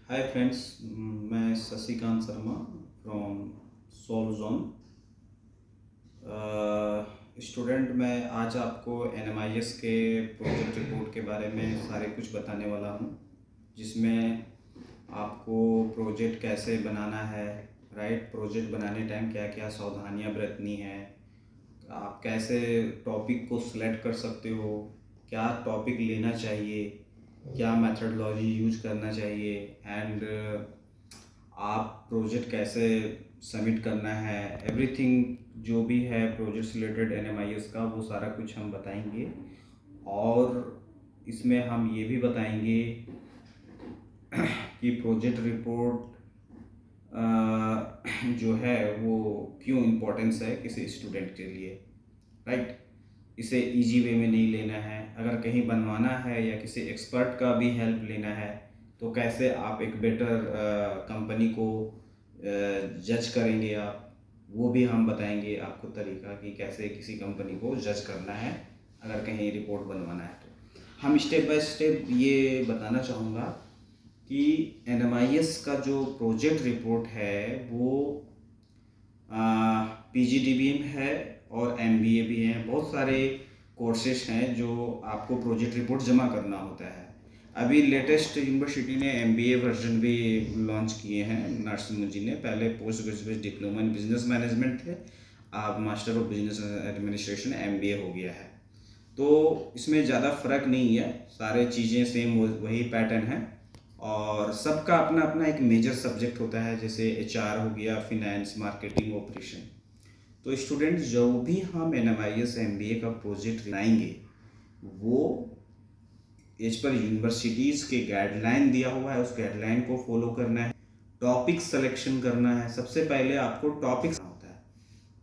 हाय friends, मैं Shashikant Sharma from Soul Zone student. मैं आज आपको एनएमआईएस के प्रोजेक्ट रिपोर्ट के बारे में सारे कुछ बताने वाला हूँ, जिसमें आपको प्रोजेक्ट कैसे बनाना है, राइट। प्रोजेक्ट बनाने टाइम क्या क्या सावधानियाँ बरतनी है, आप कैसे टॉपिक को सिलेक्ट कर सकते हो, क्या टॉपिक लेना चाहिए, क्या मेथडोलॉजी यूज करना चाहिए, एंड आप प्रोजेक्ट कैसे सबमिट करना है, एवरीथिंग जो भी है प्रोजेक्ट से रिलेटेड एनएमआईएस का, वो सारा कुछ हम बताएंगे। और इसमें हम ये भी बताएंगे कि प्रोजेक्ट रिपोर्ट जो है वो क्यों इम्पोर्टेंस है किसी स्टूडेंट के लिए, राइट। इसे इजी वे में नहीं लेना है, अगर कहीं बनवाना है या किसी एक्सपर्ट का भी हेल्प लेना है तो कैसे आप एक बेटर कंपनी को जज करेंगे आप, वो भी हम बताएंगे आपको तरीका कि कैसे किसी कंपनी को जज करना है अगर कहीं रिपोर्ट बनवाना है। तो हम स्टेप बाय स्टेप ये बताना चाहूँगा कि एनएमआईएस का जो प्रोजेक्ट रिपोर्ट है वो पीजीडीबीएम है और एमबीए भी हैं। बहुत सारे कोर्सेज हैं जो आपको प्रोजेक्ट रिपोर्ट जमा करना होता है। अभी लेटेस्ट यूनिवर्सिटी ने एमबीए वर्जन भी लॉन्च किए हैं नर्सिंग मुंजी ने। पहले post graduate diploma in business management थे, अब master of business administration MBA हो गया है। तो इसमें ज़्यादा फ़र्क नहीं है, सारे चीज़ें सेम वही पैटर्न है और सबका अपना अपना एक मेजर सब्जेक्ट होता है, जैसे एचआर हो गया, फिनेंस, मार्केटिंग, ऑपरेशन। तो स्टूडेंट जो भी हम एनएमआईएस एमबीए का प्रोजेक्ट लाएंगे वो एज पर यूनिवर्सिटीज़ के गाइडलाइन दिया हुआ है, उस गाइडलाइन को फॉलो करना है। टॉपिक सिलेक्शन करना है, सबसे पहले आपको टॉपिक होता है।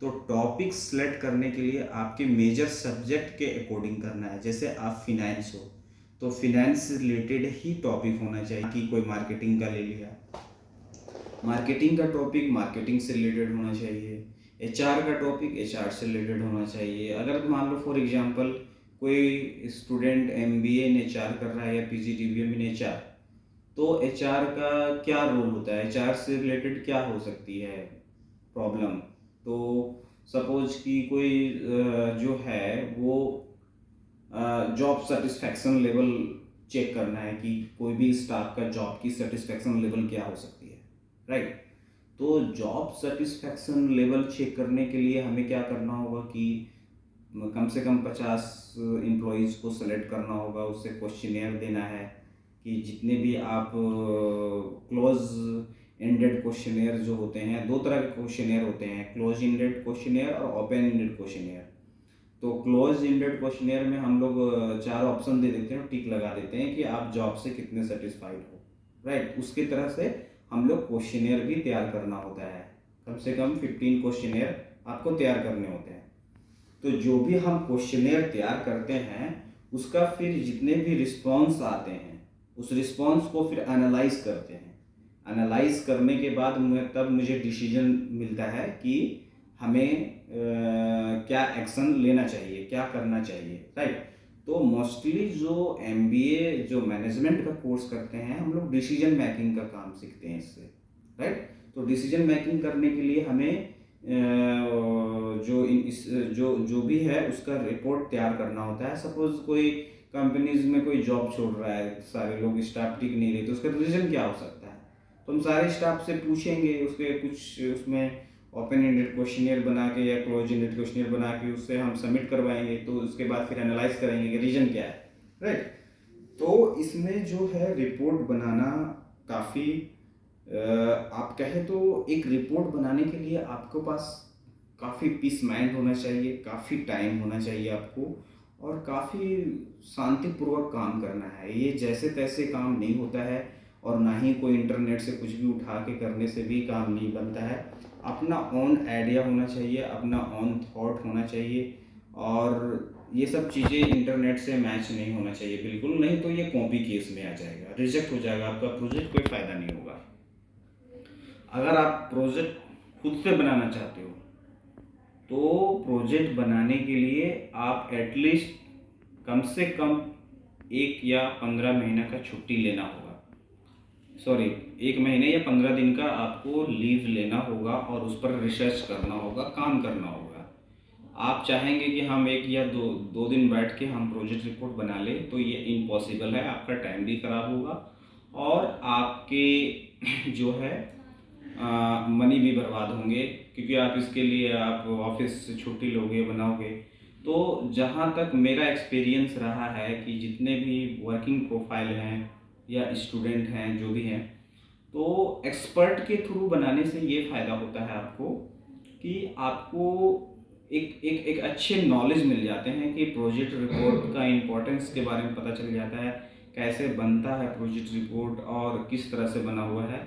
तो टॉपिक सेलेक्ट करने के लिए आपके मेजर सब्जेक्ट के अकॉर्डिंग करना है। जैसे आप फिनेंस हो तो फिनेंस से रिलेटेड ही टॉपिक होना चाहिए कि कोई मार्केटिंग का ले लिया, मार्केटिंग का टॉपिक मार्केटिंग से रिलेटेड होना चाहिए। एचआर का टॉपिक एचआर से रिलेटेड होना चाहिए। अगर मान लो फॉर एग्जांपल कोई स्टूडेंट एमबीए इन एचआर कर रहा है या पीजीडीबीएम इन एचआर, तो एचआर का क्या रोल होता है, एचआर से रिलेटेड क्या हो सकती है प्रॉब्लम। तो सपोज कि कोई जो है वो जॉब सेटिस्फैक्शन लेवल चेक करना है कि कोई भी स्टाफ का जॉब की सेटिस्फैक्शन लेवल क्या हो सकती है, राइट। तो जॉब सेटिस्फैक्शन लेवल चेक करने के लिए हमें क्या करना होगा कि कम से कम 50 एम्प्लॉयज़ को सेलेक्ट करना होगा, उससे क्वेश्चनेयर देना है कि जितने भी आप क्लोज एंडेड क्वेश्चनेयर जो होते हैं, दो तरह के क्वेश्चनेयर होते हैं, क्लोज एंडेड क्वेश्चनेयर और ओपन एंडेड क्वेश्चनेयर। तो क्लोज एंडेड क्वेश्चनेयर में हम लोग चार ऑप्शन दे देते हैं, टिक लगा देते हैं कि आप जॉब से कितने सेटिस्फाइड हो, राइट। उसकी तरह से हम लोग क्वेश्चनेयर भी तैयार करना होता है, कम से कम 15 क्वेश्चनेयर आपको तैयार करने होते हैं। तो जो भी हम क्वेश्चनेयर तैयार करते हैं उसका फिर जितने भी रिस्पॉन्स आते हैं उस रिस्पॉन्स को फिर एनालाइज करते हैं। एनालाइज करने के बाद तब मुझे डिसीजन मिलता है कि हमें क्या एक्शन लेना चाहिए, क्या करना चाहिए, राइट। तो मोस्टली जो एमबीए जो मैनेजमेंट का कोर्स करते हैं हम लोग डिसीजन मेकिंग का काम सीखते हैं इससे, राइट। तो डिसीजन मेकिंग करने के लिए हमें जो इस जो भी है उसका रिपोर्ट तैयार करना होता है। सपोज कोई कंपनीज में कोई जॉब छोड़ रहा है, सारे लोग स्टाफ टिक नहीं रहे, तो उसका रीज़न क्या हो सकता है। तो हम सारे स्टाफ से पूछेंगे, उसके कुछ उसमें ओपन एंडेड क्वेश्चनियर बना के या क्लोज एंडेड क्वेश्चनियर बना के उससे हम सबमिट करवाएंगे। तो उसके बाद फिर एनालाइज करेंगे कि रीज़न क्या है, राइट। तो इसमें जो है रिपोर्ट बनाना काफ़ी आप कहें तो एक रिपोर्ट बनाने के लिए आपके पास काफ़ी पीस माइंड होना चाहिए, काफ़ी टाइम होना चाहिए आपको, और काफ़ी शांतिपूर्वक काम करना है। ये जैसे तैसे काम नहीं होता है और ना ही कोई इंटरनेट से कुछ भी उठा के करने से भी काम नहीं बनता है। अपना ओन आइडिया होना चाहिए, अपना ओन थॉट होना चाहिए, और ये सब चीज़ें इंटरनेट से मैच नहीं होना चाहिए बिल्कुल, नहीं तो ये कॉपी केस में आ जाएगा, रिजेक्ट हो जाएगा आपका प्रोजेक्ट, कोई फ़ायदा नहीं होगा। अगर आप प्रोजेक्ट खुद से बनाना चाहते हो तो प्रोजेक्ट बनाने के लिए आप एटलीस्ट कम से कम 1 या 15 महीना का छुट्टी लेना होगा। सॉरी 1 महीने या 15 दिन का आपको लीव लेना होगा और उस पर रिसर्च करना होगा, काम करना होगा। आप चाहेंगे कि हम 1 या 2 दिन बैठ के हम प्रोजेक्ट रिपोर्ट बना लें, तो ये इम्पॉसिबल है। आपका टाइम भी ख़राब होगा और आपके जो है मनी भी बर्बाद होंगे, क्योंकि आप इसके लिए आप ऑफिस से छुट्टी लोगे, बनाओगे। तो जहाँ तक मेरा एक्सपीरियंस रहा है कि जितने भी वर्किंग प्रोफाइल हैं या स्टूडेंट हैं जो भी हैं, तो एक्सपर्ट के थ्रू बनाने से ये फ़ायदा होता है आपको कि आपको एक अच्छे नॉलेज मिल जाते हैं कि प्रोजेक्ट रिपोर्ट का इम्पोर्टेंस के बारे में पता चल जाता है, कैसे बनता है प्रोजेक्ट रिपोर्ट और किस तरह से बना हुआ है।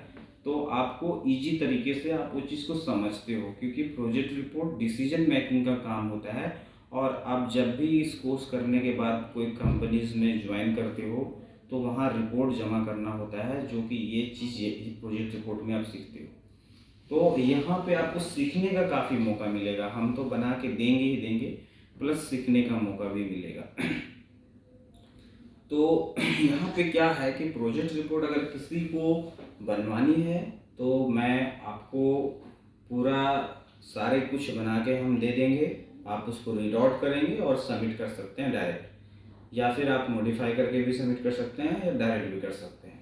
तो आपको इजी तरीके से आप वो चीज़ को समझते हो, क्योंकि प्रोजेक्ट रिपोर्ट डिसीजन मेकिंग का काम होता है। और आप जब भी इस कोर्स करने के बाद कोई कंपनीज में ज्वाइन करते हो, तो वहाँ रिपोर्ट जमा करना होता है, जो कि ये चीज़ ये प्रोजेक्ट रिपोर्ट में आप सीखते हो। तो यहाँ पे आपको सीखने का काफ़ी मौका मिलेगा। हम तो बना के देंगे ही देंगे, प्लस सीखने का मौका भी मिलेगा। तो यहाँ पे क्या है कि प्रोजेक्ट रिपोर्ट अगर किसी को बनवानी है, तो मैं आपको पूरा सारे कुछ बना के हम दे देंगे। आप उसको रीड आउट करेंगे और सबमिट कर सकते हैं डायरेक्ट, या फिर आप मॉडिफाई करके भी सबमिट कर सकते हैं या डायरेक्ट भी कर सकते हैं।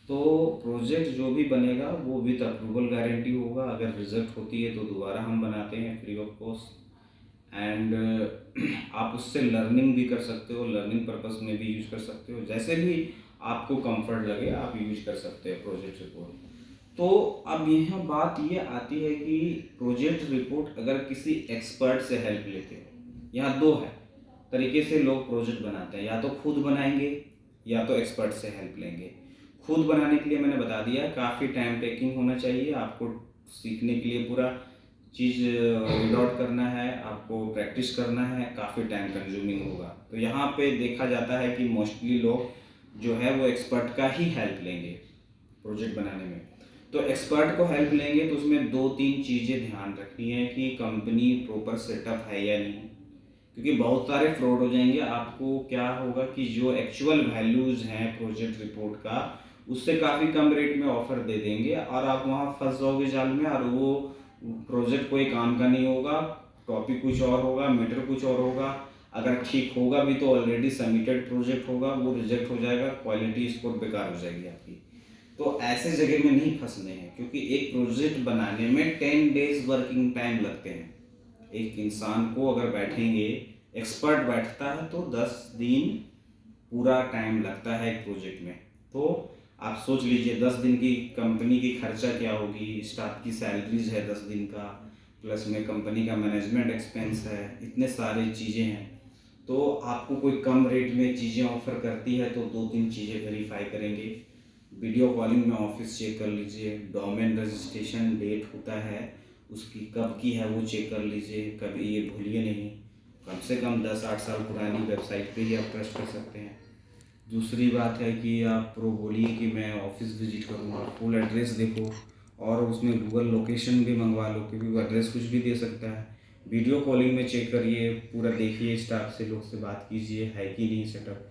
तो प्रोजेक्ट जो भी बनेगा वो विद अप्रूवल गारंटी होगा। अगर रिजेक्ट होती है तो दोबारा हम बनाते हैं फ्री ऑफ कॉस्ट। एंड आप उससे लर्निंग भी कर सकते हो, लर्निंग पर्पस में भी यूज कर सकते हो, जैसे भी आपको कंफर्ट लगे आप यूज कर सकते हैं प्रोजेक्ट रिपोर्ट। तो अब यहाँ बात ये आती है कि प्रोजेक्ट रिपोर्ट अगर किसी एक्सपर्ट से हेल्प लेते हो, यहाँ 2 है तरीके से लोग प्रोजेक्ट बनाते हैं, या तो खुद बनाएंगे या तो एक्सपर्ट से हेल्प लेंगे। खुद बनाने के लिए मैंने बता दिया, काफ़ी टाइम टेकिंग होना चाहिए आपको, सीखने के लिए पूरा चीज़ रीड आउट करना है, आपको प्रैक्टिस करना है, काफ़ी टाइम कंज्यूमिंग होगा। तो यहाँ पे देखा जाता है कि मोस्टली लोग जो है वो एक्सपर्ट का ही हेल्प लेंगे प्रोजेक्ट बनाने में। तो एक्सपर्ट को हेल्प लेंगे तो उसमें 2-3 चीज़ें ध्यान रखनी है कि कंपनी प्रॉपर सेटअप है या नहीं, क्योंकि बहुत सारे फ्रॉड हो जाएंगे। आपको क्या होगा कि जो एक्चुअल वैल्यूज़ हैं प्रोजेक्ट रिपोर्ट का, उससे काफ़ी कम रेट में ऑफर दे देंगे और आप वहाँ फंस जाओगे जाल में, और वो प्रोजेक्ट कोई काम का नहीं होगा, टॉपिक कुछ और होगा, मैटर कुछ और होगा। अगर ठीक होगा भी तो ऑलरेडी सबमिटेड प्रोजेक्ट होगा, वो रिजेक्ट हो जाएगा, क्वालिटी स्कोर बेकार हो जाएगी आपकी। तो ऐसे जगह में नहीं फंसने हैं, क्योंकि एक प्रोजेक्ट बनाने में 10 डेज वर्किंग टाइम लगते हैं। एक इंसान को अगर बैठेंगे, एक्सपर्ट बैठता है तो 10 दिन पूरा टाइम लगता है एक प्रोजेक्ट में। तो आप सोच लीजिए 10 दिन की कंपनी की खर्चा क्या होगी, स्टाफ की सैलरीज है 10 दिन का, प्लस में कंपनी का मैनेजमेंट एक्सपेंस है, इतने सारी चीज़ें हैं। तो आपको कोई कम रेट में चीज़ें ऑफर करती है तो 2-3 चीज़ें वेरीफाई करेंगे। वीडियो कॉलिंग में ऑफिस चेक कर लीजिए, डोमेन रजिस्ट्रेशन डेट होता है उसकी कब की है वो चेक कर लीजिए, कभी ये भूलिए नहीं। कम से कम 10-8 साल पुरानी वेबसाइट पे ही आप ट्रस्ट कर सकते हैं। दूसरी बात है कि आप प्रो बोलिए कि मैं ऑफिस विजिट करूँगा, फुल एड्रेस देखो और उसमें गूगल लोकेशन भी मंगवा लो, क्योंकि वो एड्रेस कुछ भी दे सकता है। वीडियो कॉलिंग में चेक करिए, पूरा देखिए, स्टाफ से लोग से बात कीजिए है कि नहीं सेटअप।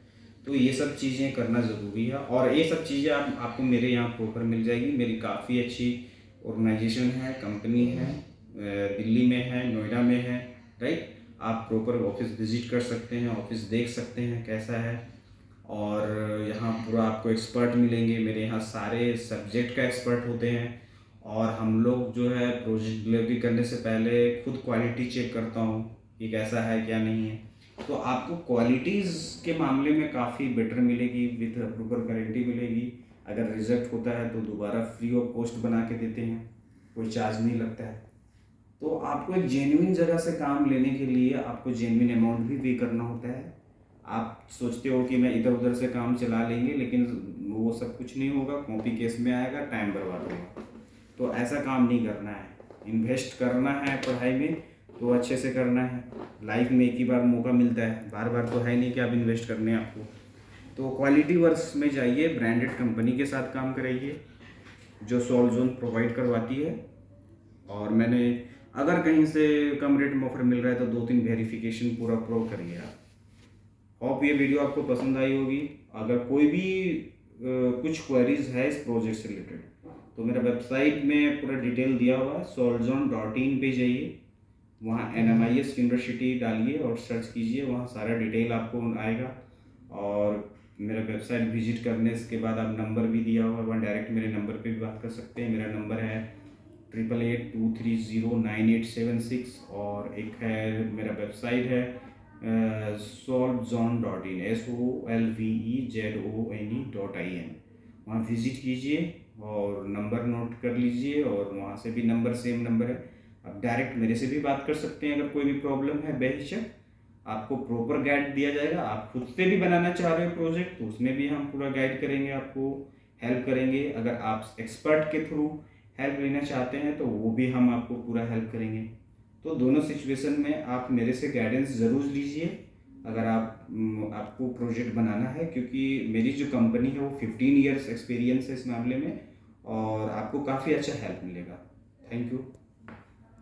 तो ये सब चीज़ें करना ज़रूरी है, और ये सब चीज़ें आपको मेरे यहाँ प्रॉपर मिल जाएगी। मेरी काफ़ी अच्छी ऑर्गेनाइजेशन है, कंपनी है, दिल्ली में है, नोएडा में है, राइट। आप प्रॉपर ऑफिस विजिट कर सकते हैं, ऑफिस देख सकते हैं कैसा है, और यहाँ पूरा आपको एक्सपर्ट मिलेंगे। मेरे यहाँ सारे सब्जेक्ट का एक्सपर्ट होते हैं, और हम लोग जो है प्रोजेक्ट डिलीवरी करने से पहले खुद क्वालिटी चेक करता हूँ कि कैसा है क्या नहीं है। तो आपको क्वालिटीज़ के मामले में काफ़ी बेटर मिलेगी, विथ अप्रूवल गारंटी मिलेगी। अगर रिजेक्ट होता है तो दोबारा फ्री ऑफ कॉस्ट बना के देते हैं, कोई चार्ज नहीं लगता है। तो आपको एक जेन्युइन जगह से काम लेने के लिए आपको जेन्युइन अमाउंट भी पे करना होता है। आप सोचते हो कि मैं इधर उधर से काम चला लेंगे, लेकिन वो सब कुछ नहीं होगा, कॉपी केस में आएगा, टाइम बर्बाद होगा। तो ऐसा काम नहीं करना है। इन्वेस्ट करना है पढ़ाई में तो अच्छे से करना है। लाइफ में एक ही बार मौका मिलता है, बार बार तो है नहीं कि आप इन्वेस्ट करने हैं आपको। तो क्वालिटी वर्क्स में जाइए, ब्रांडेड कंपनी के साथ काम कराइए जो सॉल्व जोन प्रोवाइड करवाती है। और मैंने अगर कहीं से कम रेट में ऑफर मिल रहा है तो 2-3 वेरिफिकेशन पूरा प्रो करिए आप। होप ये वीडियो आपको पसंद आई होगी। अगर कोई भी कुछ क्वेरीज है इस प्रोजेक्ट से रिलेटेड, तो मेरा वेबसाइट में पूरा डिटेल दिया हुआ है, solzon.in पे जाइए, वहाँ NMIS यूनिवर्सिटी डालिए और सर्च कीजिए, वहाँ सारा डिटेल आपको आएगा। और मेरा वेबसाइट विजिट करने के बाद आप नंबर भी दिया हुआ है, वहाँ डायरेक्ट मेरे नंबर पे भी बात कर सकते हैं। मेरा नंबर है 8882309876, और एक है मेरा वेबसाइट है solvezone.in, SOLVEZONE.in। वहाँ विजिट कीजिए और नंबर नोट कर लीजिए, और वहाँ से भी नंबर सेम नंबर है, आप डायरेक्ट मेरे से भी बात कर सकते हैं। अगर कोई भी प्रॉब्लम है बेहिचक आपको प्रॉपर गाइड दिया जाएगा। आप खुद से भी बनाना चाह रहे हो प्रोजेक्ट तो उसमें भी हम पूरा गाइड करेंगे, आपको हेल्प करेंगे। अगर आप एक्सपर्ट के थ्रू हेल्प लेना चाहते हैं तो वो भी हम आपको पूरा हेल्प करेंगे। तो दोनों सिचुएशन में आप मेरे से गाइडेंस ज़रूर लीजिए अगर आपको प्रोजेक्ट बनाना है, क्योंकि मेरी जो कंपनी है वो 15 ईयर्स एक्सपीरियंस है इस मामले में, और आपको काफ़ी अच्छा हेल्प मिलेगा। Thank you.